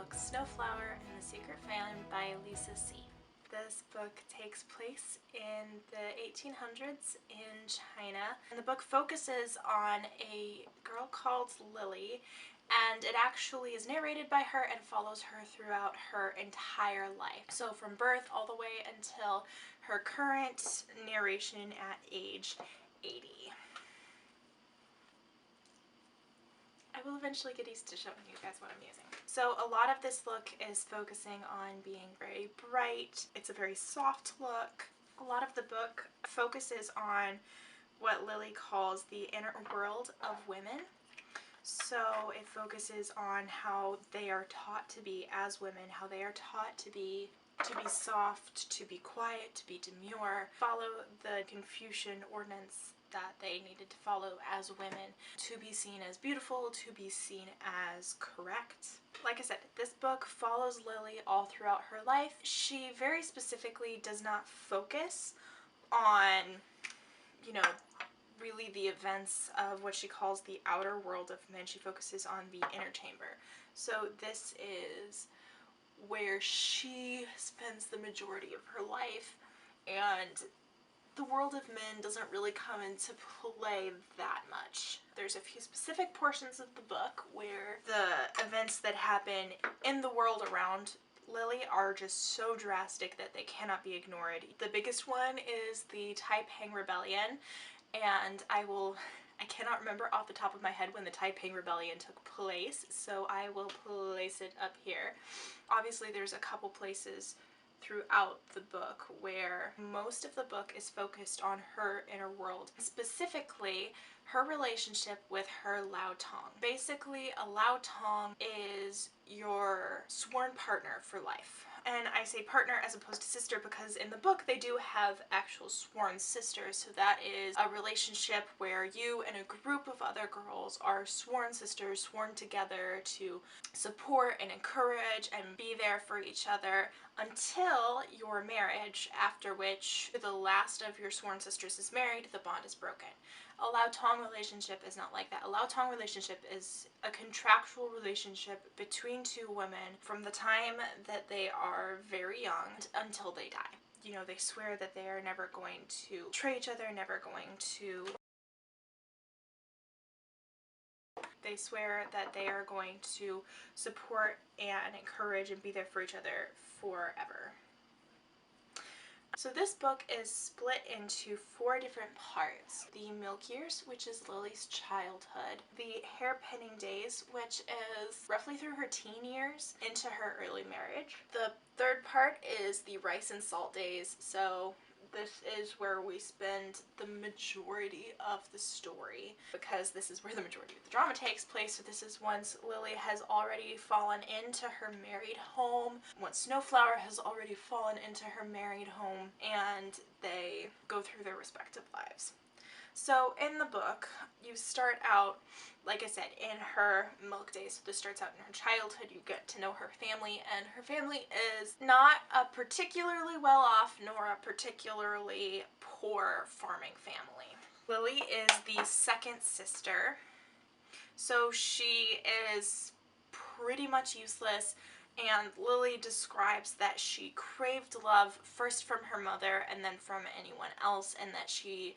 book Snowflower and the Secret Fan by Lisa C. This book takes place in the 1800s in China, and the book focuses on a girl called Lily, and it actually is narrated by her and follows her throughout her entire life. So from birth all the way until her current narration at age 80. I will eventually get used to showing you guys what I'm using. So a lot of this look is focusing on being very bright. It's a very soft look. A lot of the book focuses on what Lily calls the inner world of women. So it focuses on how they are taught to be as women, how they are taught to be soft, to be quiet, to be demure, follow the Confucian ordinance that they needed to follow as women, to be seen as beautiful, to be seen as correct. Like I said, this book follows Lily all throughout her life. She very specifically does not focus on, really the events of what she calls the outer world of men. She focuses on the inner chamber. So this is where she spends the majority of her life, and the world of men doesn't really come into play that much. There's a few specific portions of the book where the events that happen in the world around Lily are just so drastic that they cannot be ignored. The biggest one is the Taiping Rebellion, and I cannot remember off the top of my head when the Taiping Rebellion took place, so I will place it up here. Obviously there's a couple places throughout the book where most of the book is focused on her inner world, specifically her relationship with her Lao Tong. Basically, a Lao Tong is your sworn partner for life. And I say partner as opposed to sister because in the book they do have actual sworn sisters, so that is a relationship where you and a group of other girls are sworn sisters, sworn together to support and encourage and be there for each other until your marriage, after which the last of your sworn sisters is married, the bond is broken. A Lao Tong relationship is not like that. A Lao Tong relationship is a contractual relationship between two women from the time that they are very young until they die. They swear that they are never going to betray each other, They swear that they are going to support and encourage and be there for each other forever. So this book is split into 4 different parts. The milk years, which is Lily's childhood. The hairpinning days, which is roughly through her teen years into her early marriage. The 3rd part is the rice and salt days. So this is where we spend the majority of the story, because this is where the majority of the drama takes place. So this is once Lily has already fallen into her married home, once Snowflower has already fallen into her married home, and they go through their respective lives. So in the book, you start out, like I said, in her milk days. So this starts out in her childhood. You get to know her family, and her family is not a particularly well-off nor a particularly poor farming family. Lily is the 2nd sister, so she is pretty much useless, and Lily describes that she craved love first from her mother and then from anyone else, and that she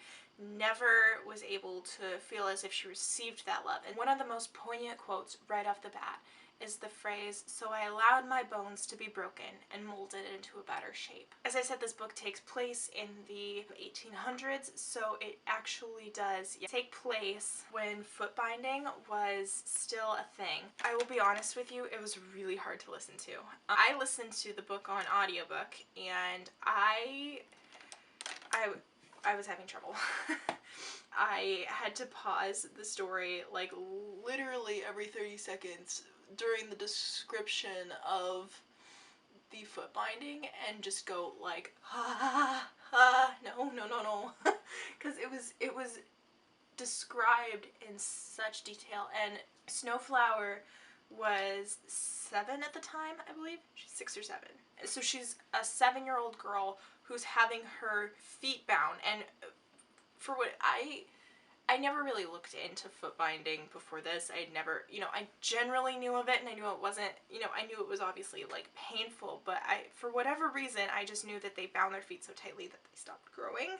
never was able to feel as if she received that love. And one of the most poignant quotes right off the bat is the phrase, "So I allowed my bones to be broken and molded into a better shape." As I said, this book takes place in the 1800s, so it actually does take place when foot binding was still a thing. I will be honest with you, it was really hard to listen to. I listened to the book on audiobook, and I was having trouble. I had to pause the story like literally every 30 seconds during the description of the foot binding and just go like, no, because it was described in such detail. And Snowflower was 7 at the time, I believe. She's 6 or 7. So she's a 7-year-old girl who's having her feet bound, and for what I never really looked into foot binding before this. I'd never, you know, I generally knew of it, and I knew it wasn't, you know, I knew it was obviously like painful, but for whatever reason, I just knew that they bound their feet so tightly that they stopped growing.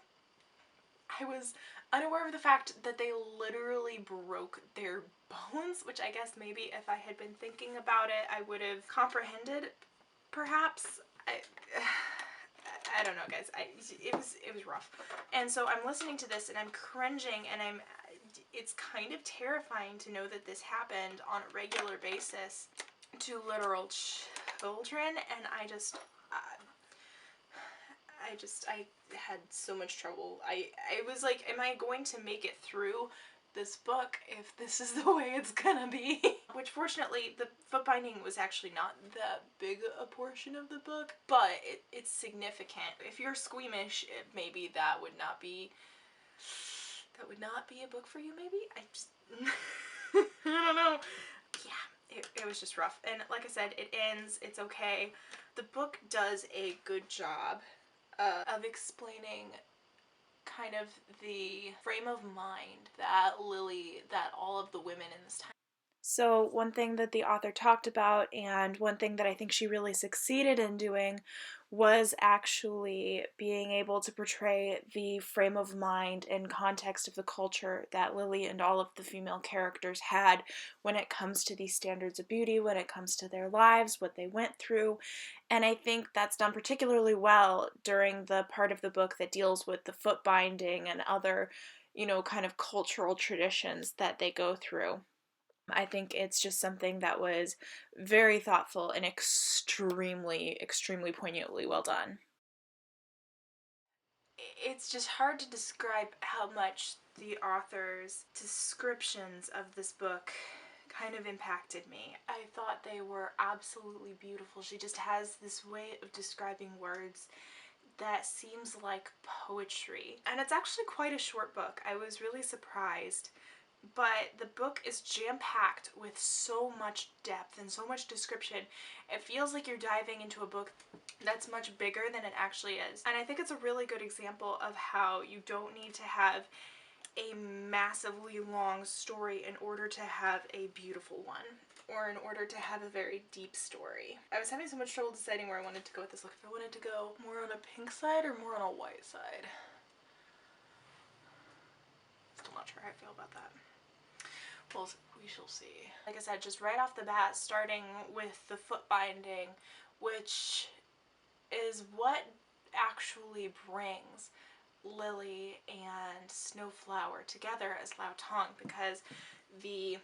I was unaware of the fact that they literally broke their bones, which I guess maybe if I had been thinking about it, I would have comprehended, perhaps. I don't know, guys. It was rough. And so I'm listening to this and I'm cringing, and it's kind of terrifying to know that this happened on a regular basis to literal children, and I had so much trouble. I was like, am I going to make it through this book if this is the way it's gonna be? Which fortunately, the foot binding was actually not that big a portion of the book, but it's significant. If you're squeamish, maybe that would not be a book for you, maybe? I just, I don't know. Yeah, it was just rough. And like I said, it ends, it's okay. The book does a good job of explaining kind of the frame of mind that all of the women in this time. So one thing that the author talked about, and one thing that I think she really succeeded in doing, was actually being able to portray the frame of mind and context of the culture that Lily and all of the female characters had when it comes to these standards of beauty, when it comes to their lives, what they went through. And I think that's done particularly well during the part of the book that deals with the foot binding and other, you know, kind of cultural traditions that they go through. I think it's just something that was very thoughtful and extremely, extremely poignantly well done. It's just hard to describe how much the author's descriptions of this book kind of impacted me. I thought they were absolutely beautiful. She just has this way of describing words that seems like poetry. And it's actually quite a short book. I was really surprised. But the book is jam-packed with so much depth and so much description. It feels like you're diving into a book that's much bigger than it actually is. And I think it's a really good example of how you don't need to have a massively long story in order to have a beautiful one, or in order to have a very deep story. I was having so much trouble deciding where I wanted to go with this look. If I wanted to go more on a pink side or more on a white side. Still not sure how I feel about that. Well, we shall see. Like I said, just right off the bat, starting with the foot binding, which is what actually brings Lily and Snowflower together as Lao Tong, because I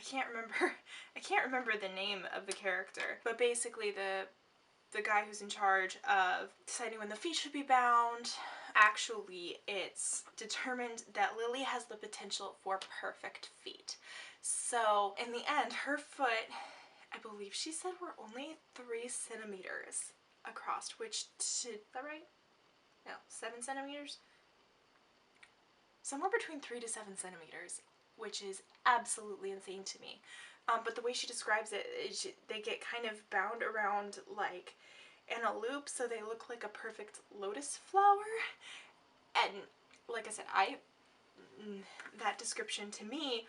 can't remember the name of the character, but basically the guy who's in charge of deciding when the feet should be bound, actually it's determined that Lily has the potential for perfect feet. So in the end, her foot, I believe she said, were only 3 centimeters across, which, is that right? No, 7 centimeters? Somewhere between 3 to 7 centimeters, which is absolutely insane to me. But the way she describes it, they get kind of bound around like in a loop, so they look like a perfect lotus flower. And like I said, that description to me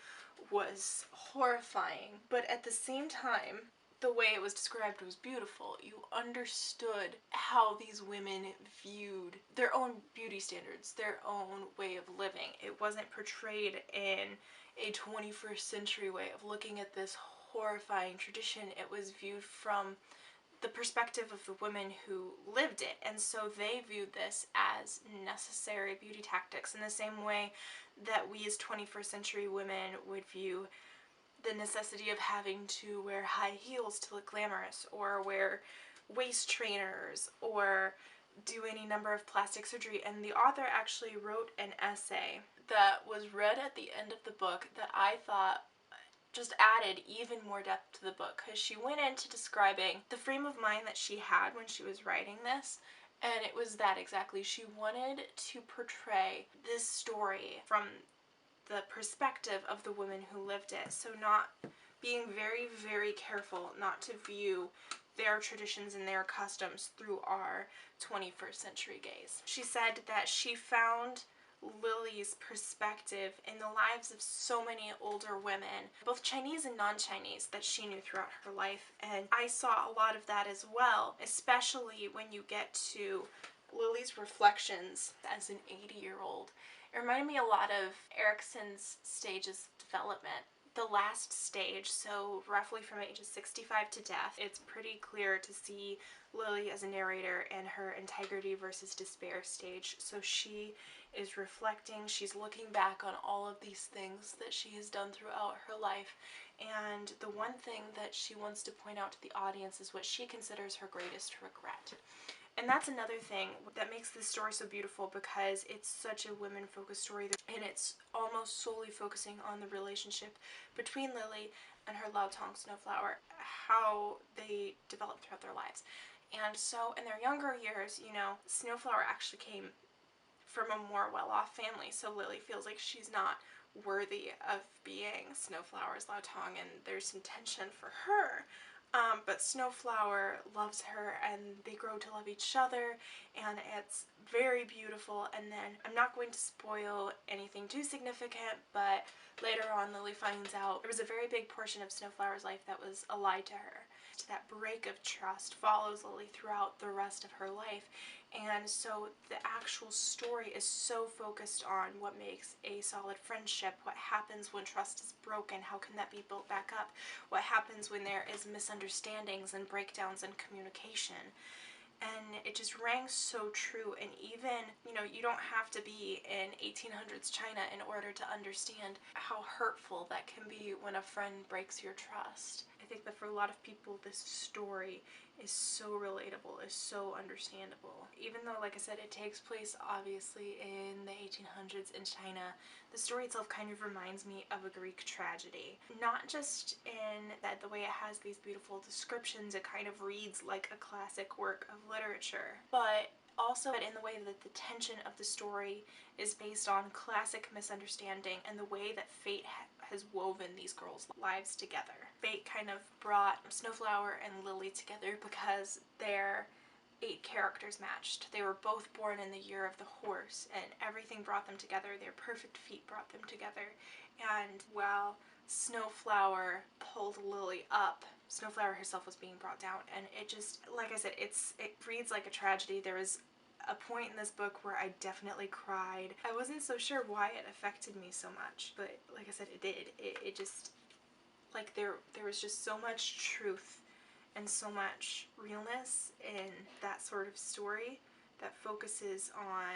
was horrifying, but at the same time, the way it was described was beautiful. You understood how these women viewed their own beauty standards, their own way of living. It wasn't portrayed in a 21st century way of looking at this horrifying tradition. It was viewed from the perspective of the women who lived it, and so they viewed this as necessary beauty tactics in the same way that we as 21st century women would view the necessity of having to wear high heels to look glamorous, or wear waist trainers, or do any number of plastic surgery. And the author actually wrote an essay that was read at the end of the book that I thought just added even more depth to the book, because she went into describing the frame of mind that she had when she was writing this, and it was that exactly. She wanted to portray this story from the perspective of the women who lived it, so not being very, very careful not to view their traditions and their customs through our 21st century gaze. She said that she found Lily's perspective in the lives of so many older women, both Chinese and non-Chinese, that she knew throughout her life. And I saw a lot of that as well, especially when you get to Lily's reflections as an 80-year-old. It reminded me a lot of Erikson's stages of development. The last stage, so roughly from ages 65 to death, it's pretty clear to see Lily as a narrator in her integrity versus despair stage. So she is reflecting, she's looking back on all of these things that she has done throughout her life, and the one thing that she wants to point out to the audience is what she considers her greatest regret. And that's another thing that makes this story so beautiful, because it's such a women-focused story, and it's almost solely focusing on the relationship between Lily and her Laotong Snowflower, how they developed throughout their lives. And so in their younger years, you know, Snowflower actually came from a more well-off family, so Lily feels like she's not worthy of being Snowflower's Laotong, and there's some tension for her. But Snowflower loves her, and they grow to love each other, and it's very beautiful. And then, I'm not going to spoil anything too significant, but later on Lily finds out there was a very big portion of Snowflower's life that was a lie to her. That break of trust follows Lily throughout the rest of her life, and so the actual story is so focused on what makes a solid friendship, what happens when trust is broken, how can that be built back up, what happens when there is misunderstandings and breakdowns in communication. And it just rang so true. And even, you know, you don't have to be in 1800s China in order to understand how hurtful that can be when a friend breaks your trust. I think that for a lot of people, this story is so relatable, is so understandable. Even though, like I said, it takes place obviously in the 1800s in China, the story itself kind of reminds me of a Greek tragedy. Not just in that the way it has these beautiful descriptions, it kind of reads like a classic work of literature, but also in the way that the tension of the story is based on classic misunderstanding and the way that fate has woven these girls' lives together. Fate kind of brought Snowflower and Lily together because their 8 characters matched. They were both born in the year of the horse, and everything brought them together. Their perfect feet brought them together. And while Snowflower pulled Lily up, Snowflower herself was being brought down. And it just, like I said, it reads like a tragedy. There was a point in this book where I definitely cried. I wasn't so sure why it affected me so much, but like I said, it did. It just, like, there was just so much truth and so much realness in that sort of story that focuses on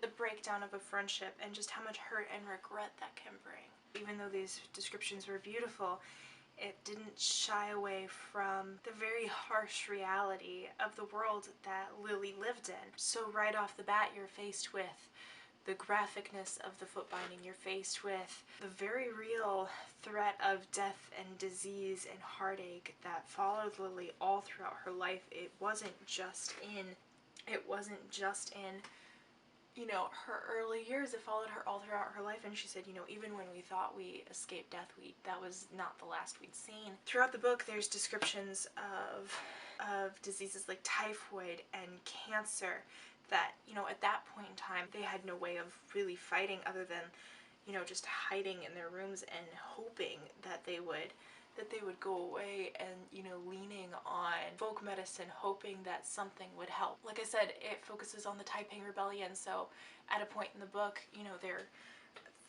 the breakdown of a friendship and just how much hurt and regret that can bring. Even though these descriptions were beautiful, it didn't shy away from the very harsh reality of the world that Lily lived in. So right off the bat, you're faced with the graphicness of the foot binding, you're faced with the very real threat of death and disease and heartache that followed Lily all throughout her life. It wasn't just in, you know, her early years. It followed her all throughout her life, and she said, you know, even when we thought we escaped death, that was not the last we'd seen. Throughout the book, there's descriptions of diseases like typhoid and cancer that, you know, at that point in time, they had no way of really fighting other than, you know, just hiding in their rooms and hoping that they would go away, and, you know, leaning on folk medicine, hoping that something would help. Like I said, it focuses on the Taiping Rebellion, so at a point in the book, you know, they're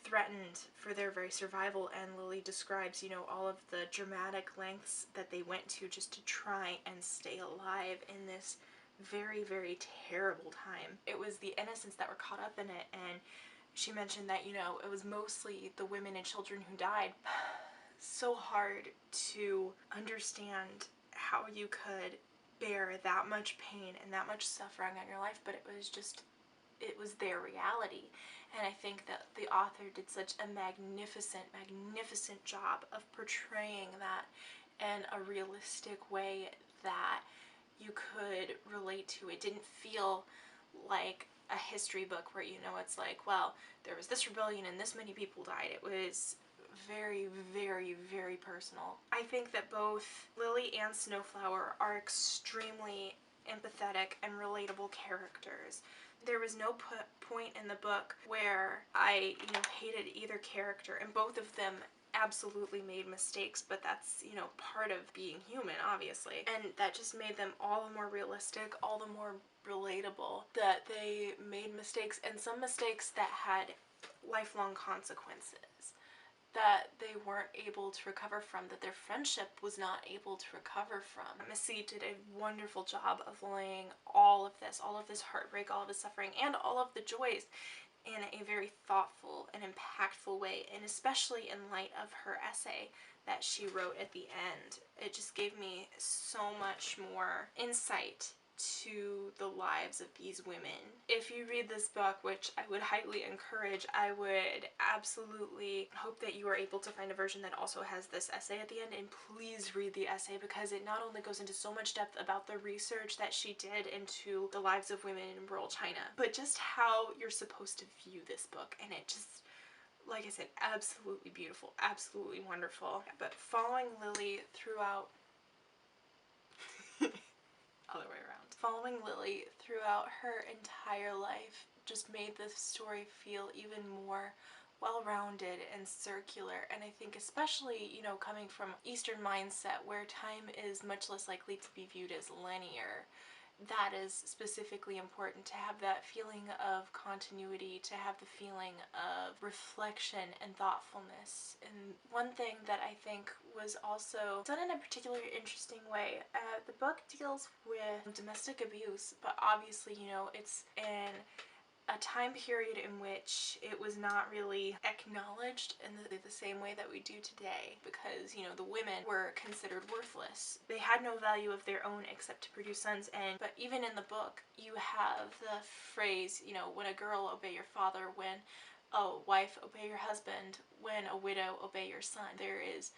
threatened for their very survival, and Lily describes, you know, all of the dramatic lengths that they went to just to try and stay alive in this very, very terrible time. It was the innocents that were caught up in it, and she mentioned that, you know, it was mostly the women and children who died. So hard to understand how you could bear that much pain and that much suffering on your life, but it was their reality. And I think that the author did such a magnificent job of portraying that in a realistic way that you could relate to. It didn't feel like a history book where, you know, it's like, well, there was this rebellion and this many people died. It was very, very personal. I think that both Lily and Snowflower are extremely empathetic, and relatable characters. There was no point in the book where I, hated either character, and both of them absolutely made mistakes, but that's, part of being human, obviously. And that just made them all the more realistic, all the more relatable, that they made mistakes, and some mistakes that had lifelong consequences that they weren't able to recover from, that their friendship was not able to recover from. Missy did a wonderful job of laying all of this heartbreak, all of this suffering, and all of the joys in a very thoughtful and impactful way, and especially in light of her essay that she wrote at the end. It just gave me so much more insight to the lives of these women. If you read this book, which I would highly encourage, I would absolutely hope that you are able to find a version that also has this essay at the end, and please read the essay, because it not only goes into so much depth about the research that she did into the lives of women in rural China, but just how you're supposed to view this book, and it just, like I said, absolutely beautiful, absolutely wonderful. But following Lily throughout other way around. Following Lily throughout her entire life just made the story feel even more well-rounded and circular, and I think especially, coming from Eastern mindset where time is much less likely to be viewed as linear, that is specifically important, to have that feeling of continuity, to have the feeling of reflection and thoughtfulness. And one thing that I think was also done in a particularly interesting way, the book deals with domestic abuse, but obviously, it's in a time period in which it was not really acknowledged in the same way that we do today, because, the women were considered worthless. They had no value of their own except to produce sons, but even in the book, you have the phrase, when a girl, obey your father, when a wife, obey your husband, when a widow, obey your son. There is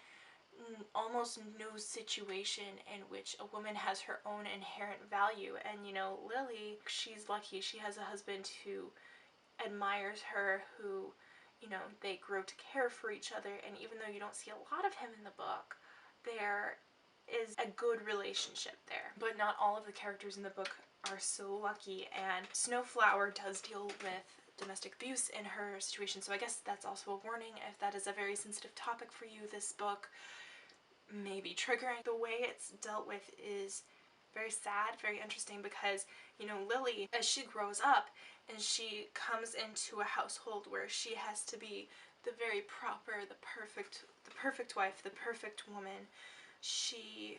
almost no situation in which a woman has her own inherent value. And Lily, she's lucky. She has a husband who admires her, who, they grow to care for each other, and even though you don't see a lot of him in the book, there is a good relationship there. But not all of the characters in the book are so lucky, and Snowflower does deal with domestic abuse in her situation, so I guess that's also a warning. If that is a very sensitive topic for you, this book may be triggering. The way it's dealt with is very sad, very interesting, because, Lily, as she grows up and she comes into a household where she has to be the very proper, the perfect wife, the perfect woman, she,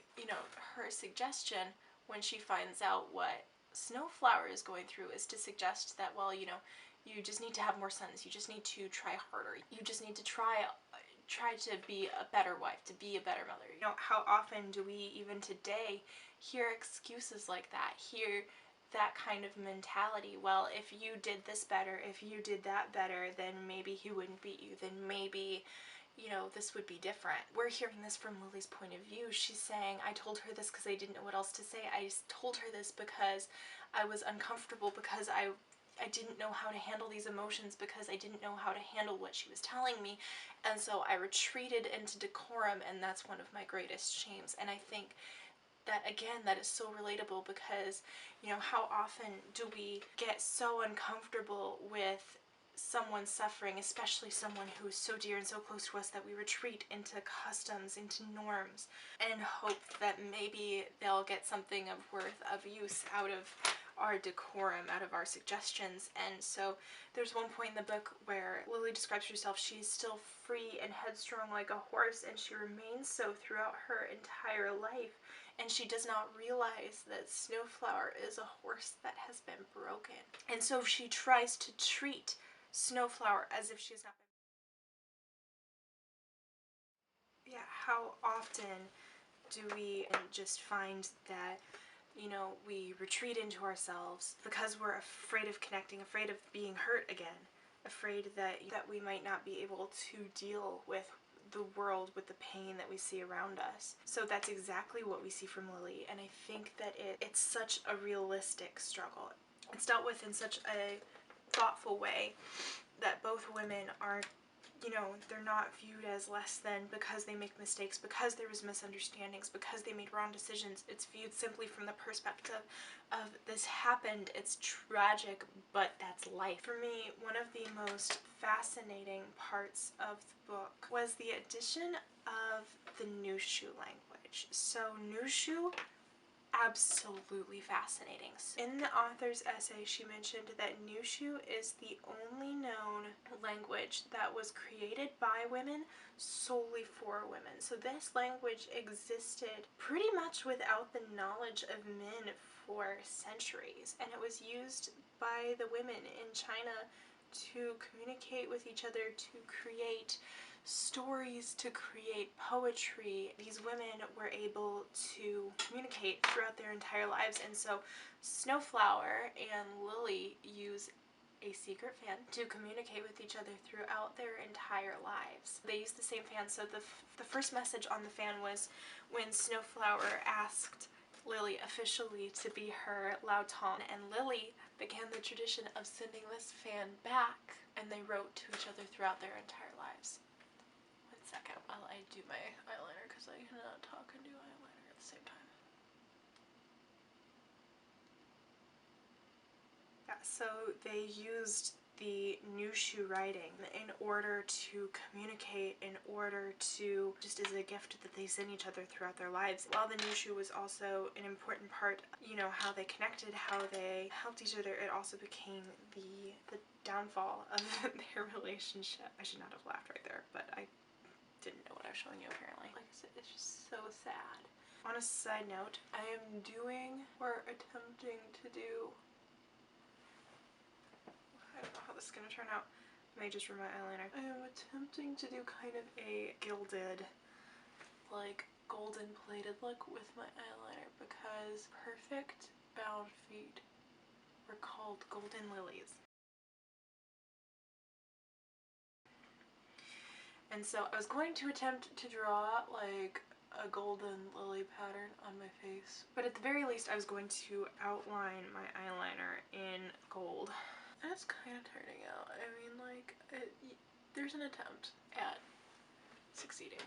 her suggestion when she finds out what Snowflower is going through is to suggest that, well, you just need to have more sons, you just need to try harder, you just need to try to be a better wife, to be a better mother. How often do we even today hear excuses like that, hear that kind of mentality? Well, if you did this better, if you did that better, then maybe he wouldn't beat you, then maybe, this would be different. We're hearing this from Lily's point of view. She's saying, I told her this because I didn't know what else to say. I told her this because I was uncomfortable, because I didn't know how to handle these emotions, because I didn't know how to handle what she was telling me, and so I retreated into decorum, and that's one of my greatest shames. And I think that, again, that is so relatable, because, how often do we get so uncomfortable with someone suffering, especially someone who is so dear and so close to us, that we retreat into customs, into norms, and hope that maybe they'll get something of worth, of use out of our decorum, out of our suggestions. And so there's one point in the book where Lily describes herself, she's still free and headstrong like a horse, and she remains so throughout her entire life, and she does not realize that Snowflower is a horse that has been broken. And so she tries to treat Snowflower as if she's not been. Yeah, how often do we just find that, we retreat into ourselves because we're afraid of connecting, afraid of being hurt again, afraid that we might not be able to deal with the world, with the pain that we see around us. So that's exactly what we see from Lily, and I think that it's such a realistic struggle. It's dealt with in such a thoughtful way that both women are you know, they're not viewed as less than because they make mistakes, because there was misunderstandings, because they made wrong decisions. It's viewed simply from the perspective of this happened, it's tragic, but that's life. For me, one of the most fascinating parts of the book was the addition of the Nushu language. So Nushu, absolutely fascinating. In the author's essay, she mentioned that Nushu is the only known language that was created by women solely for women. So this language existed pretty much without the knowledge of men for centuries, and it was used by the women in China to communicate with each other, to create stories, to create poetry. These women were able to communicate throughout their entire lives, and so Snowflower and Lily use a secret fan to communicate with each other throughout their entire lives. They use the same fan, so the first message on the fan was when Snowflower asked Lily officially to be her Lao Tong, and Lily began the tradition of sending this fan back, and they wrote to each other throughout their entire lives. One second while I do my eyeliner, because I cannot talk and do eyeliner at the same time. Yeah, so they used the Nushu writing in order to communicate, in order to, just as a gift that they sent each other throughout their lives. While the Nushu was also an important part, you know, how they connected, how they helped each other, it also became the downfall of their relationship. I should not have laughed right there, but I didn't know what I was showing you apparently. Like I said, it's just so sad. On a side note, I am doing, or attempting to do, I don't know how this is going to turn out. I may just ruin my eyeliner. I am attempting to do kind of a gilded, like golden plated look with my eyeliner because perfect bound feet were called golden lilies. And so I was going to attempt to draw like a golden lily pattern on my face, but at the very least I was going to outline my eyeliner in gold. And it's kind of turning out. I mean, like, there's an attempt at succeeding.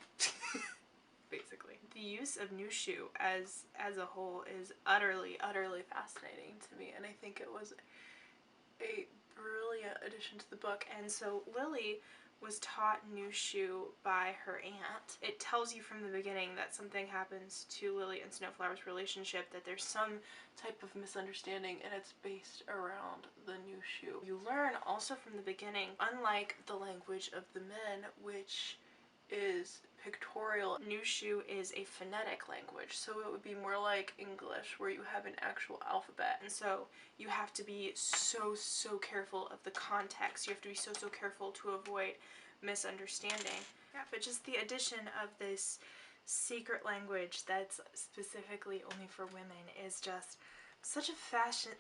Basically. The use of Nushu as a whole is utterly fascinating to me, and I think it was a brilliant addition to the book. And so Lily was taught Nushu by her aunt. It tells you from the beginning that something happens to Lily and Snowflower's relationship, that there's some type of misunderstanding, and it's based around the Nushu. You learn also from the beginning, unlike the language of the men, which is pictorial, Nushu is a phonetic language, so it would be more like English, where you have an actual alphabet, and so you have to be so careful of the context. You have to be so careful to avoid misunderstanding. Yeah, but just the addition of this secret language that's specifically only for women is just such a fascinating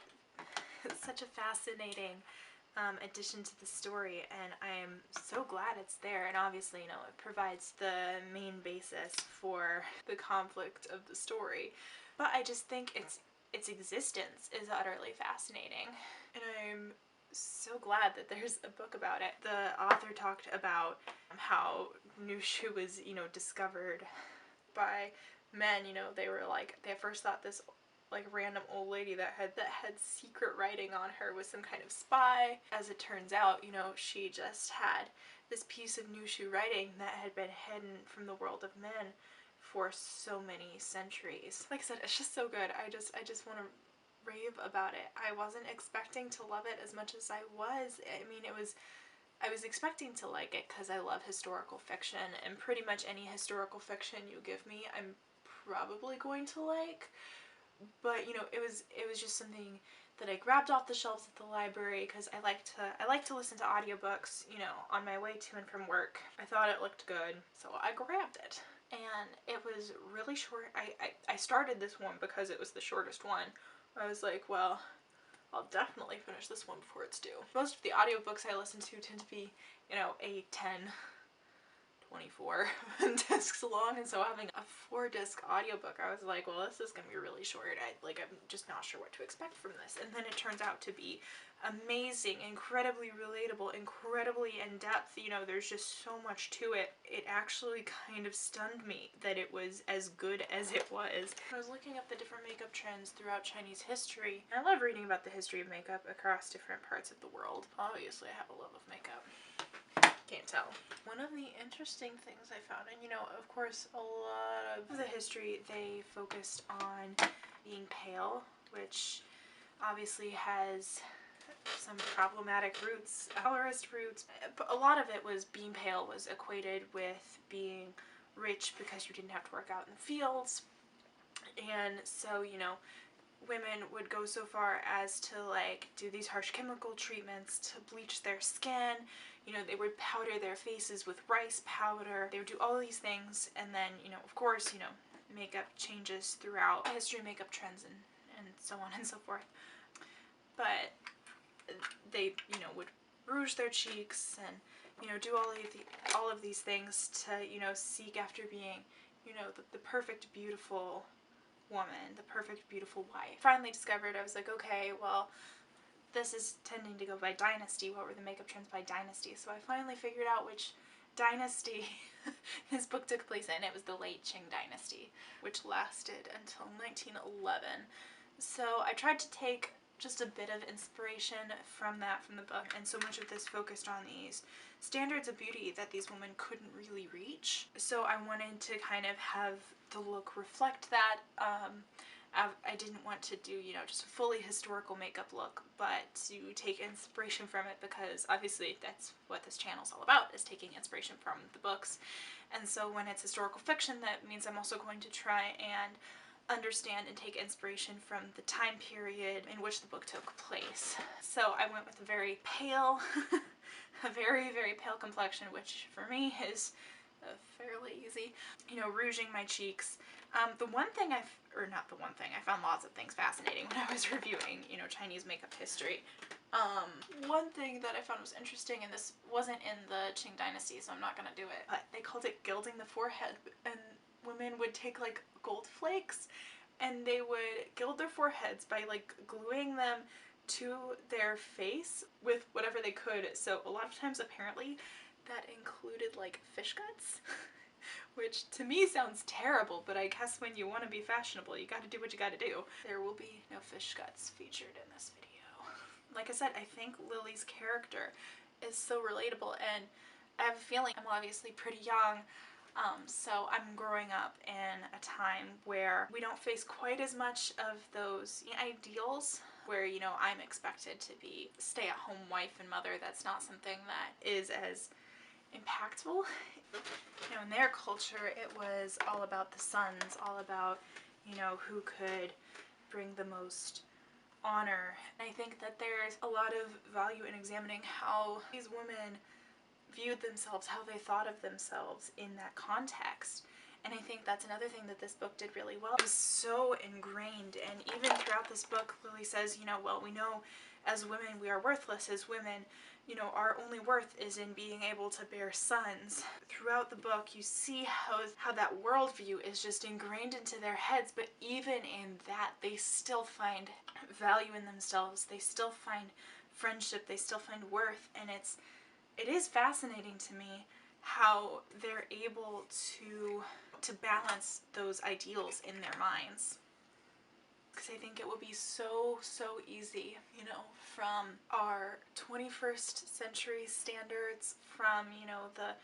addition to the story, and I am so glad it's there. And obviously, you know, it provides the main basis for the conflict of the story, but I just think its existence is utterly fascinating, and I'm so glad that there's a book about it. The author talked about how Nushu was, you know, discovered by men. You know, they were like, they at first thought this like random old lady that had secret writing on her was some kind of spy. As it turns out, you know, she just had this piece of Nushu writing that had been hidden from the world of men for so many centuries. Like I said, it's just so good. I just want to rave about it. I wasn't expecting to love it as much as I was. I mean, I was expecting to like it because I love historical fiction, and pretty much any historical fiction you give me, I'm probably going to like. But you know, it was just something that I grabbed off the shelves at the library because I like to listen to audiobooks, you know, on my way to and from work. I thought it looked good, so I grabbed it. And it was really short. I started this one because it was the shortest one. I was like, well, I'll definitely finish this one before it's due. Most of the audiobooks I listen to tend to be, you know, 8, 10, 24 discs long, and so having a 4-disc audiobook, I was like, well, this is gonna be really short. I'm just not sure what to expect from this. And then it turns out to be amazing, incredibly relatable, incredibly in-depth. You know, there's just so much to it. It actually kind of stunned me that it was as good as it was. I was looking up the different makeup trends throughout Chinese history. I love reading about the history of makeup across different parts of the world. Obviously, I have a love of makeup. Can't tell. One of the interesting things I found, and you know, of course, a lot of the history, they focused on being pale, which obviously has some problematic roots, colorist roots. A lot of it was being pale was equated with being rich because you didn't have to work out in the fields. And so, you know, women would go so far as to like do these harsh chemical treatments to bleach their skin. You know, they would powder their faces with rice powder. They would do all these things, and then, you know, of course, you know, makeup changes throughout history, makeup trends, and so on and so forth. But they, you know, would rouge their cheeks and, you know, do all of these things to, you know, seek after being, you know, the perfect, beautiful woman, the perfect, beautiful wife. Finally discovered, I was like, okay, well, this is tending to go by dynasty. What were the makeup trends by dynasty? So I finally figured out which dynasty this book took place in. It was the late Qing dynasty, which lasted until 1911. So I tried to take just a bit of inspiration from the book, and so much of this focused on these standards of beauty that these women couldn't really reach. So I wanted to kind of have the look reflect that. I didn't want to do, you know, just a fully historical makeup look, but to take inspiration from it, because obviously that's what this channel's all about, is taking inspiration from the books. And so when it's historical fiction, that means I'm also going to try and understand and take inspiration from the time period in which the book took place. So I went with a very pale, a very, very pale complexion, which for me is fairly easy. You know, rouging my cheeks. The one thing I found lots of things fascinating when I was reviewing, you know, Chinese makeup history. One thing that I found was interesting, and this wasn't in the Qing dynasty, so I'm not gonna do it, but they called it gilding the forehead, and women would take like gold flakes and they would gild their foreheads by like gluing them to their face with whatever they could. So a lot of times apparently that included like fish guts, which to me sounds terrible, but I guess when you want to be fashionable, you gotta do what you gotta do. There will be no fish guts featured in this video. Like I said, I think Lily's character is so relatable, and I have a feeling I'm obviously pretty young, so I'm growing up in a time where we don't face quite as much of those ideals where, you know, I'm expected to be a stay-at-home wife and mother. That's not something that is as impactful. You know, in their culture, it was all about the sons, all about, you know, who could bring the most honor. And I think that there's a lot of value in examining how these women viewed themselves, how they thought of themselves in that context. And I think that's another thing that this book did really well. It was so ingrained, and even throughout this book, Lily says, you know, well, we know as women we are worthless. As women, you know, our only worth is in being able to bear sons. Throughout the book, you see how that worldview is just ingrained into their heads, but even in that, they still find value in themselves. They still find friendship. They still find worth, and it is fascinating to me how they're able to balance those ideals in their minds. Because I think it would be so easy, you know, from our 21st century standards, from, you know, the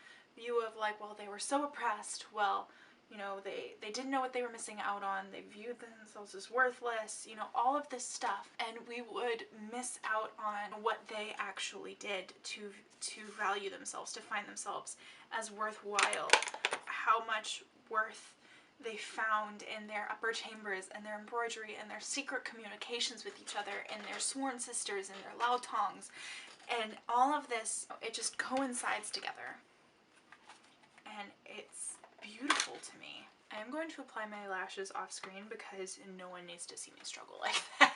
view of like, well, they were so oppressed, well, you know, they didn't know what they were missing out on, they viewed themselves as worthless, you know, all of this stuff, and we would miss out on what they actually did to value themselves, to find themselves as worthwhile, how much worth they found in their upper chambers and their embroidery and their secret communications with each other and their sworn sisters and their lao tongs, and all of this, it just coincides together, and it's beautiful to me. I am going to apply my lashes off screen because no one needs to see me struggle like that.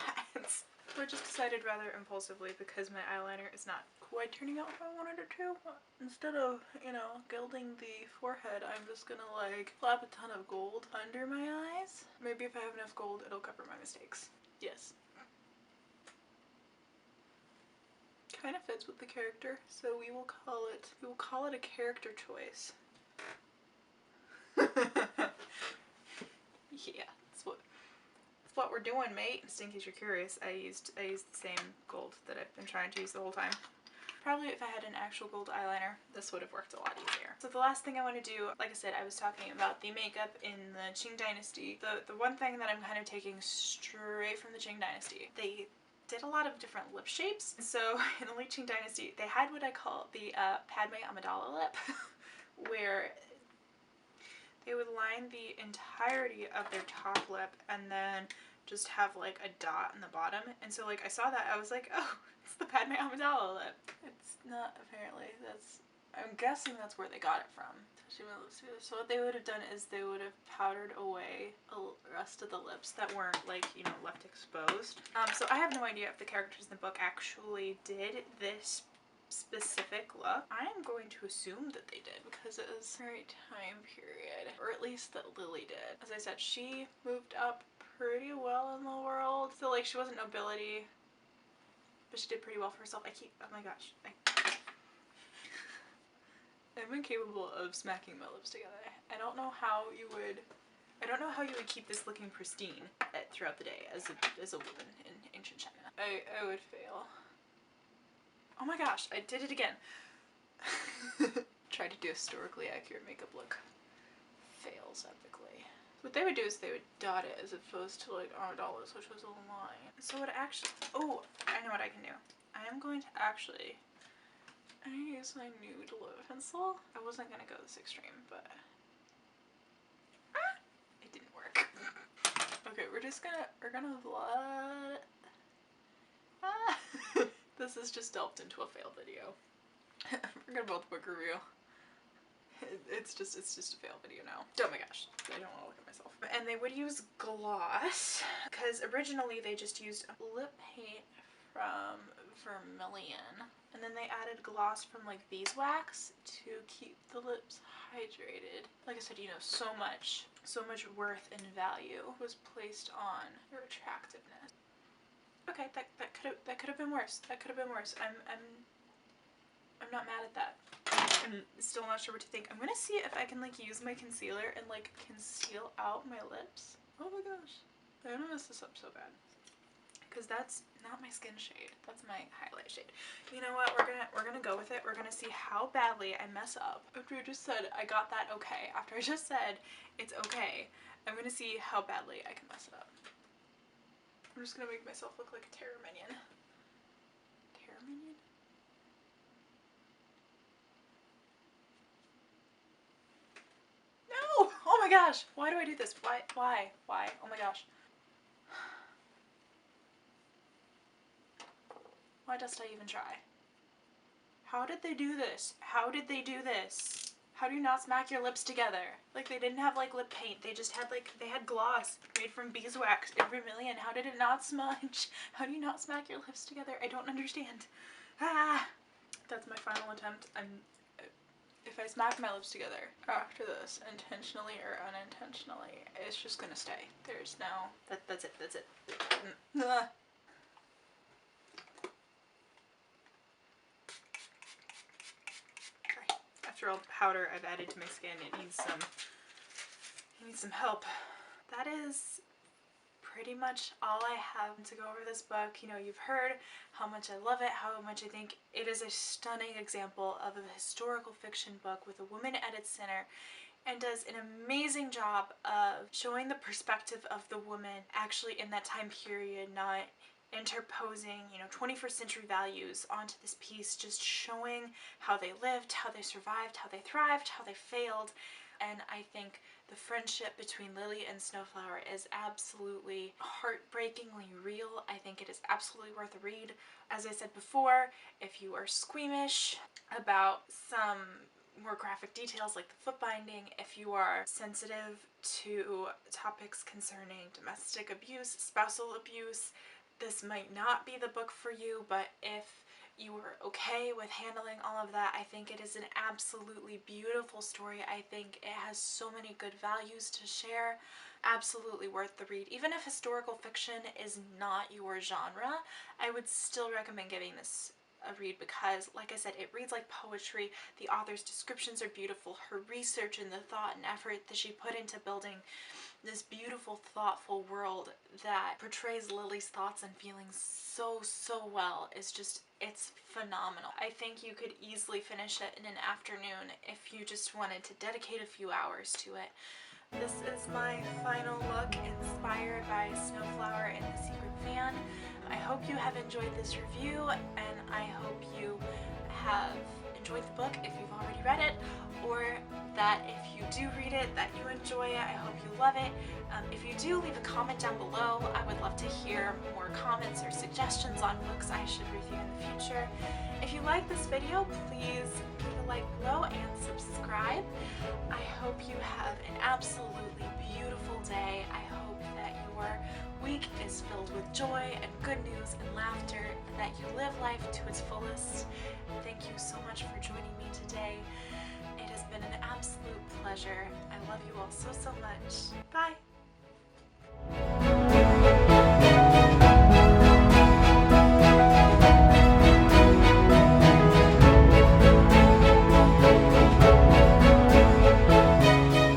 So I just decided rather impulsively, because my eyeliner is not quite turning out how I wanted it to. Instead of, you know, gilding the forehead, I'm just gonna like slap a ton of gold under my eyes. Maybe if I have enough gold, it'll cover my mistakes. Yes. Kind of fits with the character, so we will call it a character choice. Yeah, that's what we're doing, mate. Just in case you're curious, I used the same gold that I've been trying to use the whole time. Probably if I had an actual gold eyeliner, this would have worked a lot easier. So the last thing I want to do, like I said, I was talking about the makeup in the Qing Dynasty. The one thing that I'm kind of taking straight from the Qing Dynasty, they did a lot of different lip shapes. So in the late Qing Dynasty, they had what I call the Padme Amidala lip, where they would line the entirety of their top lip and then just have like a dot in the bottom. And so like I saw that, I was like, oh, it's the Padme Amidala lip. It's not, apparently. I'm guessing that's where they got it from. So what they would have done is they would have powdered away the rest of the lips that weren't like, you know, left exposed. So I have no idea if the characters in the book actually did this specific look. I am going to assume that they did, because it was the right time period, or at least that Lily did. As I said, she moved up pretty well in the world. So like she wasn't nobility, but she did pretty well for herself. Oh my gosh, I'm incapable of smacking my lips together. I don't know how you would keep this looking pristine throughout the day as a woman in ancient China. I would fail. Oh my gosh, I did it again. Try to do historically accurate makeup look. Fails epically. What they would do is they would dot it as opposed to like $1, which was a line. So it actually, oh, I know what I can do. I am going to actually, I'm gonna use my nude lip pencil. I wasn't gonna go this extreme, but it didn't work. Okay, we're gonna blot. This has just delved into a fail video. Forget about the book review. It's just a fail video now. Oh my gosh, I don't want to look at myself. And they would use gloss, because originally they just used lip paint from Vermilion, and then they added gloss from like beeswax to keep the lips hydrated. Like I said, you know, so much worth and value was placed on their attractiveness. Okay, that could have been worse. That could have been worse. I'm not mad at that. I'm still not sure what to think. I'm gonna see if I can like use my concealer and like conceal out my lips. Oh my gosh, I'm gonna mess this up so bad, because that's not my skin shade. That's my highlight shade. You know what? We're gonna go with it. We're gonna see how badly I mess up. After I just said I got that okay. After I just said it's okay, I'm gonna see how badly I can mess it up. I'm just gonna make myself look like a terror minion. Terror minion? No! Oh my gosh! Why do I do this? Why? Oh my gosh. Why dost I even try? How did they do this? How did they do this? How do you not smack your lips together? Like, they didn't have like lip paint. They just had like, they had gloss made from beeswax and Vermilion. How did it not smudge? How do you not smack your lips together? I don't understand. Ah! That's my final attempt. If I smack my lips together after this, intentionally or unintentionally, it's just gonna stay. There's no, that's it. Ah. After all the powder I've added to my skin, it needs some help. That is pretty much all I have to go over this book. You know, you've heard how much I love it, how much I think it is a stunning example of a historical fiction book with a woman at its center, and does an amazing job of showing the perspective of the woman actually in that time period, not interposing, you know, 21st century values onto this piece, just showing how they lived, how they survived, how they thrived, how they failed. And I think the friendship between Lily and Snowflower is absolutely heartbreakingly real. I think it is absolutely worth a read. As I said before, if you are squeamish about some more graphic details like the foot binding, if you are sensitive to topics concerning domestic abuse, spousal abuse, this might not be the book for you, but if you are okay with handling all of that, I think it is an absolutely beautiful story. I think it has so many good values to share. Absolutely worth the read. Even if historical fiction is not your genre, I would still recommend giving this a read because, like I said, it reads like poetry. The author's descriptions are beautiful. Her research and the thought and effort that she put into building this beautiful, thoughtful world that portrays Lily's thoughts and feelings so well is just, it's phenomenal. I think you could easily finish it in an afternoon if you just wanted to dedicate a few hours to it. This is my final look inspired by Snowflower and the Secret Fan. I hope you have enjoyed this review, and I hope you have enjoyed the book if you've already read it, or that if you do read it, that you enjoy it. I hope you love it. If you do, leave a comment down below. I would love to hear more comments or suggestions on books I should review in the future. If you like this video, please leave a like below and subscribe. I hope you have an absolutely beautiful day. I hope that your week is filled with joy and good news and laughter, and that you live life to its fullest. Thank you so much for joining me today. It has been an absolute pleasure. I love you all so much. Bye!